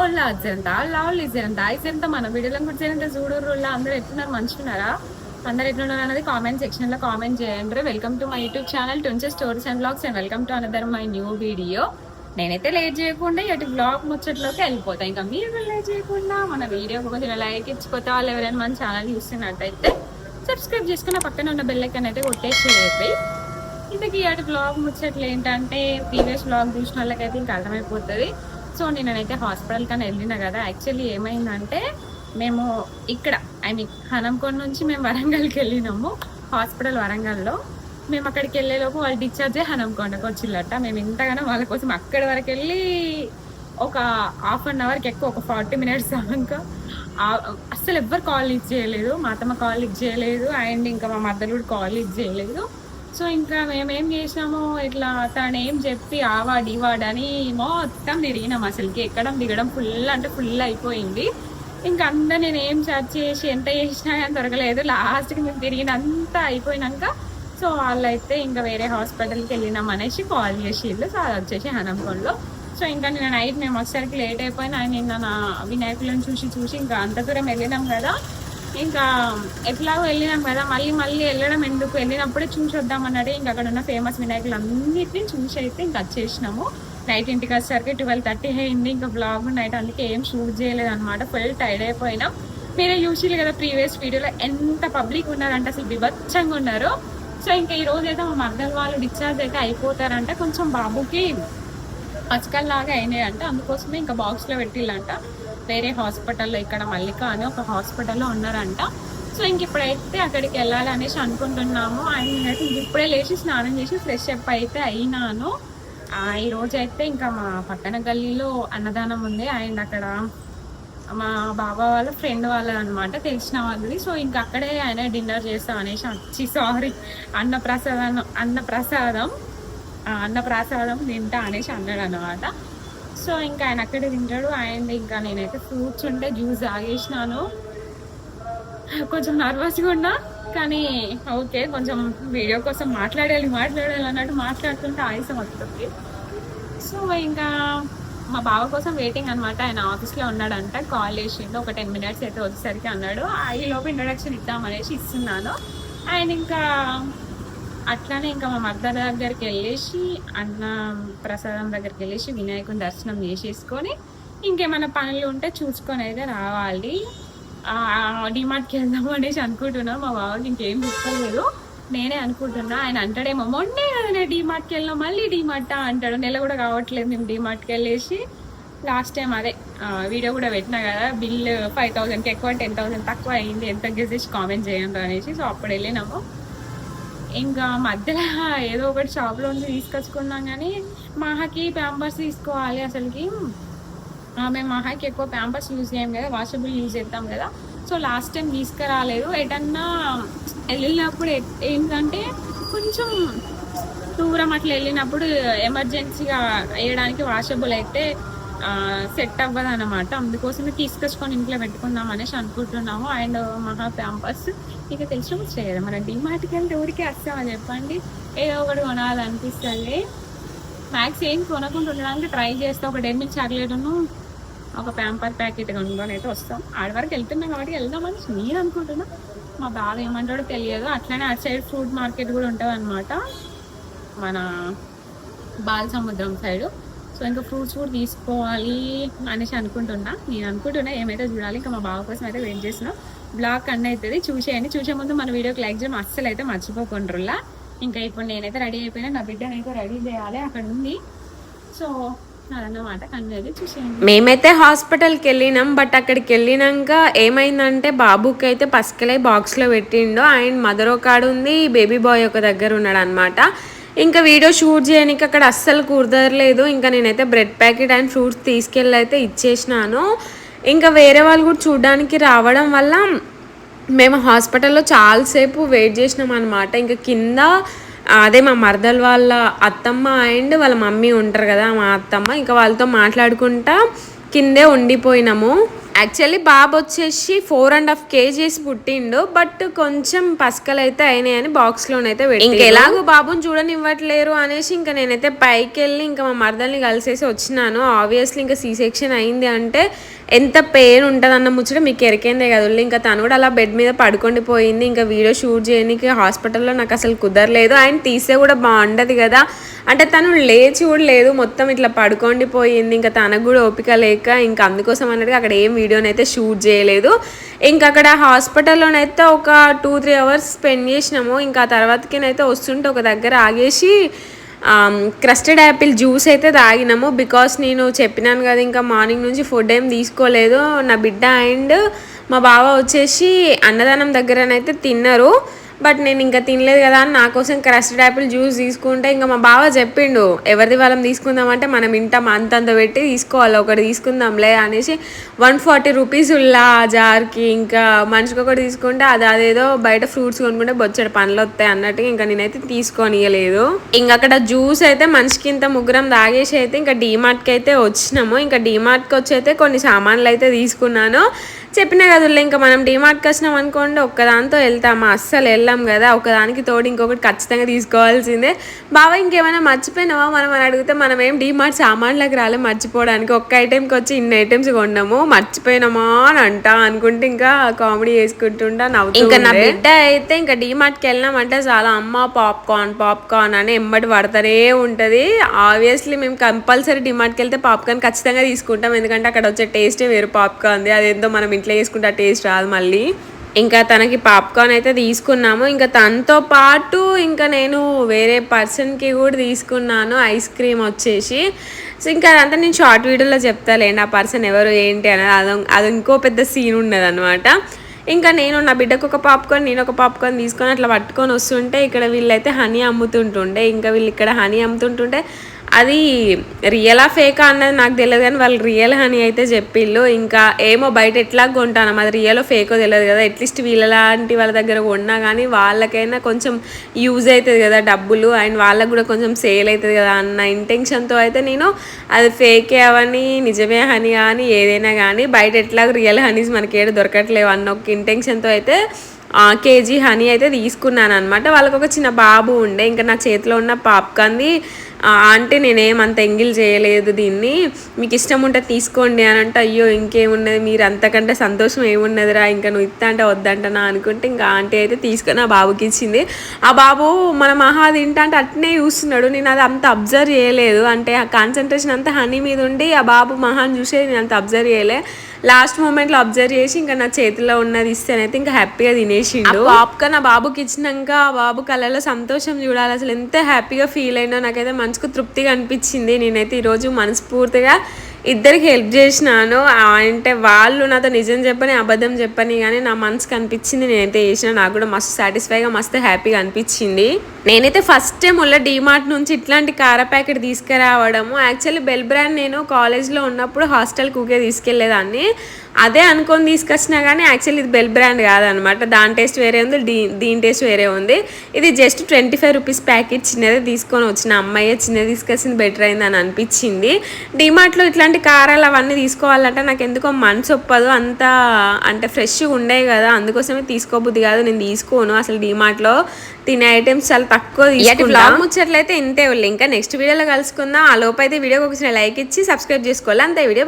ఓలా అజంత లావులు ఇజంత ఇజంత మన వీడియోలను కూడా చేయండి చూడుర్రులా అందరూ ఎట్లున్నారు మంచిగున్నారా అందరు ఎట్లున్నారు అనేది కామెంట్ సెక్షన్ లో కామెంట్ చేయండి. Welcome to my YouTube channel టుంచే stories and blogs and welcome to another my new video. నేనైతే లేట్ చేయకుండా ఇటు బ్లాగ్ ముచ్చట్లోకి వెళ్ళిపోతాయి. ఇంకా మీరు లేట్ చేయకుండా మన వీడియోకి కొంచెం లైక్ ఇచ్చిపోతే వాళ్ళు ఎవరైనా మన ఛానల్ చూస్తున్నట్టయితే సబ్స్క్రైబ్ చేసుకున్న పక్కన ఉన్న బెల్ ఐకాన్ అయితే కొట్టేసేయండి. ఇంతకీ అటు బ్లాగ్ ముచ్చట్లు ఏంటంటే ప్రీవియస్ బ్లాగ్ చూసిన వాళ్ళకైతే ఇంకా అర్థమైపోతుంది. సో నేనైతే హాస్పిటల్ కన్నా వెళ్ళినా కదా. యాక్చువల్లీ ఏమైందంటే మేము ఇక్కడ హనంకొండ నుంచి మేము వరంగల్కి వెళ్ళినాము. హాస్పిటల్ వరంగల్లో మేము అక్కడికి వెళ్ళేలోపు వాళ్ళు డిశ్చార్జ్ అయ్యి హనంకొండకు వచ్చిల్లట. మేము ఇంతగానో వాళ్ళ కోసం అక్కడి వరకు వెళ్ళి ఒక ½ అవర్కి ఎక్కువ ఒక 40 minutes దాకా అస్సలు ఎవ్వరు కాల్ లిఫ్ట్ చేయలేదు. మా అత్తమ్మ కాల్ లిఫ్ట్ చేయలేదు అండ్ ఇంకా మా మదర్ కూడా కాల్ లిఫ్ట్ చేయలేదు. సో ఇంకా మేమేం చేసినాము, ఇట్లా తను ఏం చెప్పి ఆవాడు ఇవాడని మొత్తం తిరిగినాం. అసలుకి ఎక్కడం దిగడం ఫుల్ అంటే ఫుల్ అయిపోయింది. ఇంకా అంతా నేను ఏం సెర్చ్ చేసి ఎంత చేసినా కానీ దొరకలేదు. లాస్ట్కి మేము తిరిగినంతా అయిపోయినాక సో వాళ్ళైతే ఇంకా వేరే హాస్పిటల్కి వెళ్ళినాం అనేసి కాల్ చేసిళ్ళు. సో అది వచ్చేసి హనంకొండలో. సో ఇంకా నేను నైట్ మేము వచ్చేసరికి లేట్ అయిపోయినా నిన్న నా వినాయకులను చూసి ఇంకా అంత దూరం వెళ్ళినాం కదా. ఇంకా ఎట్లాగో వెళ్ళినాం కదా, మళ్ళీ వెళ్ళడం ఎందుకు, వెళ్ళినప్పుడే చూసి వద్దాం అన్నట్టు ఇంకా అక్కడ ఉన్న ఫేమస్ వినాయకులు అన్నిటిని చూసి అయితే ఇంకా వచ్చేసినాము. నైట్ ఇంటికి వచ్చేసరికి 12:30 అయింది. ఇంకా బ్లాగ్ నైట్ అందుకే ఏం షూట్ చేయలేదు అనమాట. ఫుల్ టైర్డ్ అయిపోయినాం. మీరే చూసిరు కదా ప్రీవియస్ వీడియోలో ఎంత పబ్లిక్ ఉన్నారంటే అసలు విభత్సంగా ఉన్నారు. సో ఇంకా ఈ రోజు అయితే మా మర్దల్ వాళ్ళు డిశ్చార్జ్ అయితే అయిపోతారంట. కొంచెం బాబుకి పచ్చకల్లాగా అయినాయంట, అందుకోసమే ఇంకా బాక్స్లో పెట్టిల్లంట. వేరే హాస్పిటల్లో ఇక్కడ మల్లిక అని ఒక హాస్పిటల్లో ఉన్నారంట. సో ఇంక ఇప్పుడైతే అక్కడికి వెళ్ళాలి అనేసి అనుకుంటున్నాము. అండ్ నేనైతే ఇప్పుడే లేచి స్నానం చేసి ఫ్రెష్ అప్ అయితే అయినాను. ఈ రోజు అయితే ఇంకా మా పక్కన గల్లీలో అన్నదానం ఉంది అండ్ అక్కడ మా బాబా వాళ్ళ ఫ్రెండ్ వాళ్ళది అనమాట, తెలిసిన వాళ్ళది. సో ఇంకా అక్కడే ఆయన డిన్నర్ చేస్తాం అనేసి అన్నప్రసాదం తింటా అనేసి అన్నాడు అనమాట. సో ఇంకా ఆయన అక్కడే తింటాడు అండ్ ఇంకా నేనైతే ఫ్రూట్స్ ఉంటే జ్యూస్ తాగేసినాను. కొంచెం నర్వస్గా ఉన్నా కానీ ఓకే, కొంచెం వీడియో కోసం మాట్లాడాలి అన్నట్టు మాట్లాడుతుంటే ఆయాసం వస్తుంది. సో ఇంకా మా బావ కోసం వెయిటింగ్ అనమాట. ఆయన ఆఫీస్లో ఉన్నాడంట, కాల్ చేసిండు. ఒక 10 minutes అయితే వచ్చేసరికి అన్నాడు. ఈ లోపు ఇంట్రొడక్షన్ ఇద్దామనేసి ఇస్తున్నాను. అండ్ ఇంకా అట్లానే ఇంకా మా మద్దర్ దగ్గరికి వెళ్ళేసి అన్న ప్రసాదం దగ్గరికి వెళ్ళేసి వినాయకుని దర్శనం చేసేసుకొని ఇంకేమైనా పనులు ఉంటే చూసుకొని అయితే రావాలి. డిమార్ట్కి వెళ్దాము అనేసి అనుకుంటున్నాను. మా బావకి ఇంకేం తీసుకోలేదు, నేనే అనుకుంటున్నా. ఆయన అంటాడేమో మొన్నే కదా నేను డిమార్ట్కి వెళ్ళినా మళ్ళీ డిమార్టా అంటాడు. నెల కూడా కావట్లేదు మేము డిమార్ట్కి వెళ్ళేసి. లాస్ట్ టైం అదే వీడియో కూడా పెట్టినా కదా, బిల్లు 5,000కి ఎక్కువ 10,000 తక్కువ అయింది, ఎంత గెసేసి కామెంట్ చేయండి అనేసి. సో అప్పుడు వెళ్ళినాము. ఇంకా మధ్యలో ఏదో ఒకటి షాప్లో ఉంది తీసుకొచ్చుకున్నాం. కానీ మహాకి ప్యాంపర్స్ తీసుకోవాలి. అసలుకి మేము మహాకి ఎక్కువ ప్యాంపర్స్ యూజ్ చేయం కదా, వాషబుల్ యూజ్ చేస్తాం కదా. సో లాస్ట్ టైం తీసుకురాలేదు. ఎటన్నా వెళ్ళినప్పుడు ఏంటంటే కొంచెం దూరం అట్లా వెళ్ళినప్పుడు ఎమర్జెన్సీగా వేయడానికి వాషబుల్ అయితే సెట్ అవ్వదు అనమాట. అందుకోసమే తీసుకొచ్చుకొని ఇంట్లో పెట్టుకుందాం అనేసి అనుకుంటున్నాము. అండ్ మహా ప్యాంపర్స్ ఇక తెలిసినప్పుడు చేయదు. మన డిమార్ట్కి వెళ్తే ఊరికే వస్తామని చెప్పండి, ఏదో ఒకటి కొనాలనిపిస్తుంది. మ్యాక్స్ ఏం కొనకుండా ఉండడానికి ట్రై చేస్తే ఒక డైరీ మిల్క్ చాక్లెట్ను ఒక ప్యాంపర్ ప్యాకెట్ కొనుక్కొని అయితే వస్తాం. ఆడి వరకు వెళ్తున్నాం కాబట్టి వెళ్దామని నేను అనుకుంటున్నా. మా బావ ఏమంటాడో తెలియదు. అట్లనే అటు సైడ్ ఫ్రూట్ మార్కెట్ కూడా ఉంటుంది అనమాట, మన బాలసముద్రం సైడు. సో ఇంకా ఫ్రూట్స్ కూడా తీసుకోవాలి అనేసి అనుకుంటున్నా. నేను అనుకుంటున్నా ఏమైతే చూడాలి. ఇంకా మా బావ కోసం అయితే వెయిట్ చేసిన. బ్లాగ్ కన్నా అవుతుంది చూసేయండి. చూసే ముందు మన వీడియోకి లైక్ చేయడం అస్సలు అయితే మర్చిపోకుండ్రులా. ఇంకా ఇప్పుడు నేనైతే రెడీ అయిపోయినా, నా బిడ్డనైతే రెడీ చేయాలి, అక్కడ ఉంది. సో అదన్నమాట, కన్నది చూసేయండి. మేమైతే హాస్పిటల్కి వెళ్ళినాం. బట్ అక్కడికి వెళ్ళినాక ఏమైందంటే బాబుకి అయితే పసుకలై బాక్స్లో పెట్టిండు అండ్ మదర్ ఒక కాడు ఉంది, బేబీ బాయ్ ఒక దగ్గర ఉన్నాడు అనమాట. ఇంకా వీడియో షూట్ చేయడానికి అక్కడ అస్సలు కుదరలేదు. ఇంకా నేనైతే బ్రెడ్ ప్యాకెట్ అండ్ ఫ్రూట్స్ తీసుకెళ్ళి అయితే ఇచ్చేసినాను. ఇంకా వేరే వాళ్ళు కూడా చూడడానికి రావడం వల్ల మేము హాస్పిటల్లో చాలాసేపు వెయిట్ చేసినాం అనమాట. ఇంకా కింద అదే మా మరదలు వాళ్ళ అత్తమ్మ అండ్ వాళ్ళ మమ్మీ ఉంటారు కదా, మా అత్తమ్మ, ఇంకా వాళ్ళతో మాట్లాడుకుంటా కిందే ఉండిపోయినాము. యాక్చువల్లీ బాబు వచ్చేసి 4.5 kgs పుట్టిండు, బట్ కొంచెం పసకలు అయితే అయినాయని బాక్స్లోనైతే పెట్టి ఇంకా ఎలాగో బాబుని చూడనివ్వట్లేరు అనేసి ఇంకా నేనైతే పైకి వెళ్ళి ఇంకా మా మరదల్ని కలిసేసి వచ్చినాను. ఆబ్వియస్లీ ఇంకా సీ సెక్షన్ అయింది అంటే ఎంత పెయిన్ ఉంటుంది అన్న ముచ్చట మీకు ఎరికైందే కదా. ఇంకా తను కూడా అలా బెడ్ మీద పడుకొని పోయింది. ఇంకా వీడియో షూట్ చేయడానికి హాస్పిటల్లో నాకు అసలు కుదరలేదు. ఆయన తీసే కూడా బాగుండదు కదా, అంటే తను లేచి కూడా లేదు, మొత్తం ఇట్లా పడుకోండి పోయింది. ఇంకా తనకు కూడా ఓపిక లేక ఇంకా అందుకోసం అన్నట్టుగా అక్కడ ఏం వీడియోనైతే షూట్ చేయలేదు. ఇంకా అక్కడ హాస్పిటల్లోనైతే ఒక 2-3 hours స్పెండ్ చేసినాము. ఇంకా తర్వాతకినైతే వస్తుంటే ఒక దగ్గర ఆగేసి క్రస్టెడ్ యాపిల్ జ్యూస్ అయితే తాగినాము. బికాస్ నేను చెప్పినాను కదా ఇంకా మార్నింగ్ నుంచి ఫుడ్ ఏం తీసుకోలేదు. నా బిడ్డ అండ్ మా బావ వచ్చేసి అన్నదానం దగ్గరనైతే తిన్నారు, బట్ నేను ఇంకా తినలేదు కదా అని నా కోసం క్రస్టెడ్ యాపిల్ జ్యూస్ తీసుకుంటే ఇంకా మా బావ చెప్పిండు ఎవరిది వాళ్ళం తీసుకుందామంటే మనం ఇంటాం అంతంత పెట్టి తీసుకోవాలి, ఒకటి తీసుకుందాంలే అనేసి 140 rupees ఉల్లా జార్కి. ఇంకా మనిషికి ఒకటి తీసుకుంటే అదేదో బయట ఫ్రూట్స్ కొనుక్కుంటే బొచ్చడి పనులు వస్తాయి అన్నట్టుగా ఇంకా నేనైతే తీసుకోనియలేదు. ఇంకా అక్కడ జ్యూస్ అయితే మనిషికి ఇంత ముగ్గురం తాగేసి అయితే ఇంకా డీమార్ట్కి అయితే వచ్చినాము. ఇంకా డీమార్ట్కి వచ్చి అయితే కొన్ని సామాన్లు అయితే తీసుకున్నాను. చెప్పినా కదా ఇంకా మనం డీమార్ట్కి వచ్చినాం అనుకోండి ఒక్కదాంతో వెళ్తామా, అస్సలు వెళ్ళాం కదా, ఒకదానికి తోడు ఇంకొకటి ఖచ్చితంగా తీసుకోవాల్సిందే. బాబా ఇంకేమైనా మర్చిపోయినావా మనం అని అడిగితే మనం ఏం డీమార్ట్ సామాన్లకు రాలే మర్చిపోవడానికి, ఒక్క ఐటెంకి వచ్చి ఇన్ని ఐటమ్స్ కొన్నాము మర్చిపోయినామా అని అనుకుంటే ఇంకా కామెడీ చేసుకుంటుంటా నవ్వుతూ. ఇంకా నా బిడ్డ అయితే ఇంకా డీమార్ట్కి వెళ్ళినామంటే చాలా అమ్మ పాప్కార్న్ అని ఎంబడి పడతానే ఉంటుంది. ఆబ్వియస్లీ మేము కంపల్సరీ డీమార్ట్కి వెళ్తే పాప్కార్న్ ఖచ్చితంగా తీసుకుంటాం, ఎందుకంటే అక్కడ వచ్చే టేస్టే వేరు పాప్కార్న్ది, అదేందో మనం ఇంట్లో వేసుకుంటే ఆ టేస్ట్ రాదు మళ్ళీ. ఇంకా తనకి పాప్కార్న్ అయితే తీసుకున్నాము. ఇంకా తనతో పాటు ఇంకా నేను వేరే పర్సన్కి కూడా తీసుకున్నాను ఐస్ క్రీమ్ వచ్చేసి. సో ఇంకా అదంతా నేను షార్ట్ వీడియోలో చెప్తాలేండి ఆ పర్సన్ ఎవరు ఏంటి అనేది, అది ఇంకో పెద్ద సీన్ ఉన్నది అనమాట. ఇంకా నేను నా బిడ్డకు ఒక పాప్కార్న్ నేను ఒక పాప్కార్న్ తీసుకొని అట్లా పట్టుకొని వస్తుంటే ఇక్కడ వీళ్ళైతే హనీ అమ్ముతుంటుండే. ఇంకా వీళ్ళు ఇక్కడ హనీ అమ్ముతుంటుంటే అది రియలా ఫేకా అన్నది నాకు తెలియదు, కానీ వాళ్ళు రియల్ హనీ అయితే చెప్పిళ్ళు. ఇంకా ఏమో బయట ఎట్లా కొంటాను అది రియలో ఫేకో తెలియదు కదా, అట్లీస్ట్ వీళ్ళలాంటి వాళ్ళ దగ్గర కొన్నా కానీ వాళ్ళకైనా కొంచెం యూజ్ అవుతుంది కదా డబ్బులు, అండ్ వాళ్ళకు కూడా కొంచెం సేల్ అవుతుంది కదా అన్న ఇంటెన్షన్తో అయితే నేను అది ఫేకే అవని నిజమే హనీ కానీ ఏదైనా కానీ బయట ఎట్లా రియల్ హనీస్ మనకి ఏడు దొరకట్లేవు అన్న ఒక ఇంటెన్షన్తో అయితే కేజీ హనీ అయితే తీసుకున్నాను అనమాట. వాళ్ళకు ఒక చిన్న బాబు ఉండే. ఇంకా నా చేతిలో ఉన్న పాప్కార్న్ది అంటే నేనేమంత ఎంగిల్ చేయలేదు, దీన్ని మీకు ఇష్టం ఉంటే తీసుకోండి అని అంటే అయ్యో ఇంకేమున్నది మీరు అంతకంటే సంతోషం ఏమున్నదిరా ఇంకా నువ్వు ఇస్తా అంటే వద్దంటనా అనుకుంటే ఇంకా ఆంటీ అయితే తీసుకొని ఆ బాబుకి ఇచ్చింది. ఆ బాబు మన మహా తింటా అంటే అట్నే చూస్తున్నాడు, నేను అది అంత అబ్జర్వ్ చేయలేదు, అంటే ఆ కాన్సన్ట్రేషన్ అంతా హనీ మీద ఉండి ఆ బాబు మహాని చూసే నేను అంత అబ్జర్వ్ చేయలే. లాస్ట్ మూమెంట్లో అబ్జర్వ్ చేసి ఇంకా నా చేతిలో ఉన్నది ఇస్తేనైతే ఇంకా హ్యాపీగా తినేసిండు. పాప్కార్న్ ఆ బాబుకి ఇచ్చినాక ఆ బాబు కళ్ళలో సంతోషం చూడాలి, అసలు ఎంత హ్యాపీగా ఫీల్ అయినా నాకైతే మనసుకు తృప్తిగా అనిపించింది. నేనైతే ఈరోజు మనస్ఫూర్తిగా ఇద్దరికి హెల్ప్ చేసినాను, అంటే వాళ్ళు నాతో నిజం చెప్పని అబద్ధం చెప్పని కానీ నా మనసుకు అనిపించింది నేనైతే చేసిన, నాకు కూడా మస్తు సాటిస్ఫైగా మస్తు హ్యాపీగా అనిపించింది. నేనైతే ఫస్ట్ టైం ఉల్ల డీమార్ట్ నుంచి ఇట్లాంటి కార ప్యాకెట్ తీసుకురావడము. యాక్చువల్లీ బెల్ బ్రాండ్ నేను కాలేజ్లో ఉన్నప్పుడు హాస్టల్ కుకే తీసుకెళ్లేదాన్ని, అదే అనుకొని తీసుకొచ్చినా కానీ యాక్చువల్లీ ఇది బెల్ బ్రాండ్ కాదనమాట, దాని టేస్ట్ వేరే ఉంది దీని టేస్ట్ వేరే ఉంది. ఇది జస్ట్ 25 rupees ప్యాకెట్ చిన్నదే తీసుకొని వచ్చిన, అమ్మాయి చిన్నది తీసుకొచ్చింది బెటర్ అయింది అని అనిపించింది. డీమార్ట్లో ఇట్లాంటి కారాలు అవన్నీ తీసుకోవాలంటే నాకు ఎందుకో మనసు ఒప్పదు, అంత అంటే ఫ్రెష్గా ఉండేవి కదా, అందుకోసమే తీసుకోబుద్ది కాదు, నేను తీసుకోను అసలు. డీమార్ట్లో తినే ఐటమ్స్ చాలా తక్కువ తీసుకుంటాం. ముచ్చట్లయితే ఇంతే. ఇంకా నెక్స్ట్ వీడియోలో కలుసుకుందాం. ఆ లోపు అయితే వీడియోకి ఒక లైక్ ఇచ్చి సబ్స్క్రైబ్ చేసుకోవాలి అంతే. వీడియో